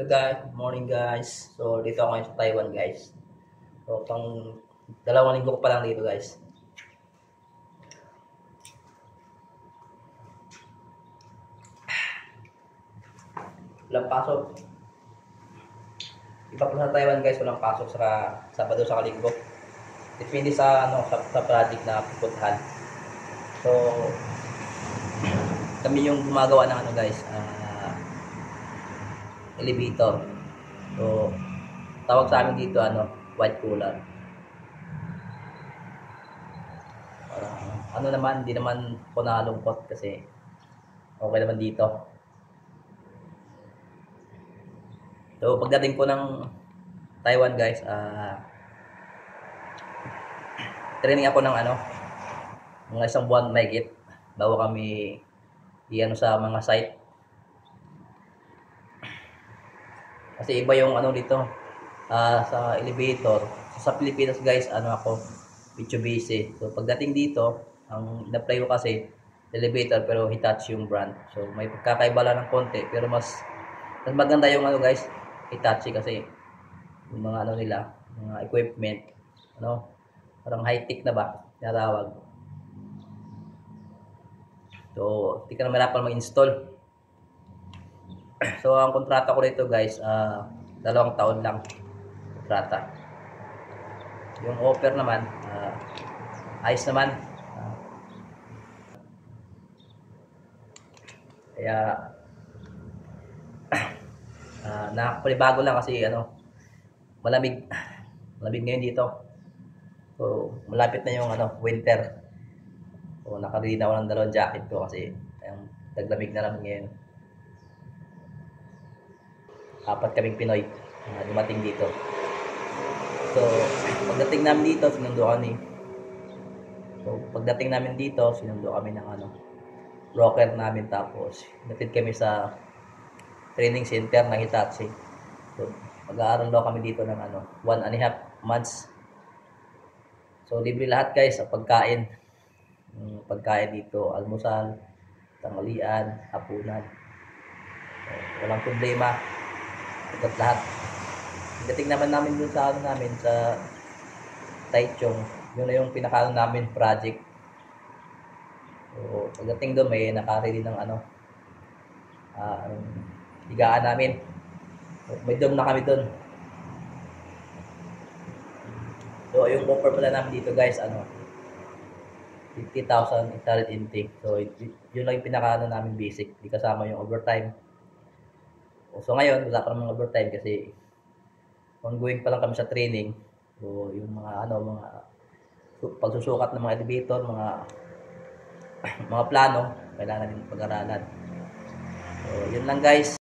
So guys, good morning guys. So dito ako ngayon sa Taiwan guys. So pang 2 linggo ko pa lang dito guys. Walang pasok. Iba pa sa Taiwan guys, walang pasok sa Sabado sa Linggo. Depende sa sa project na pupuntahan. So kami yung gumagawa ng guys, elevator. So tawag sa amin dito white collar. Naman, hindi naman ako nalungkot kasi okay naman dito. So pagdating ko ng Taiwan guys, training ako ng mga 1 buwan mahigit bago kami sa mga site. Kasi iba yung dito sa elevator. So, sa Pilipinas guys, ako Mitsubishi. So pagdating dito, ang in-apply ko kasi elevator pero Hitachi yung brand. So may pagkakaiba lang ng konti pero mas maganda yung guys, Hitachi kasi yung mga nila, mga equipment, parang high-tech na ba tinatawag. So hindi ka na mahirapan mag-install. So ang kontrata ko dito guys, 2 taon lang kontrata. Yung offer naman, ayos naman. Kaya nakapanibago lang kasi malamig ngayon dito. So malapit na yung winter. So nakabili na ako ng 2 jacket ko kasi taglamig na naman ngayon. 4 kaming Pinoy dumating dito. So pagdating namin dito sinundo kami ng broker namin, tapos natid kami sa training center ng Hitachi. So mag-aaral daw kami dito ng 1.5 months. So libre lahat guys sa pagkain. Pagkain dito, almusal, tanghalian, hapunan. So, walang problema. Sagot lahat. Pagdating naman namin dun sa sa Taichung, yun na yung pinaka namin project. So pagdating doon may naka-ready ng higaan namin. So, may dorm na kami doon. So yung offer pala namin dito guys, 50,000 installed intake. So yun lang yung pinaka namin basic, hindi kasama yung overtime. So ngayon wala pa namang overtime kasi ongoing pa lang kami sa training. So yung mga mga pagsusukat ng mga elevator, mga plano kailangan din pag-aralan. So yun lang guys.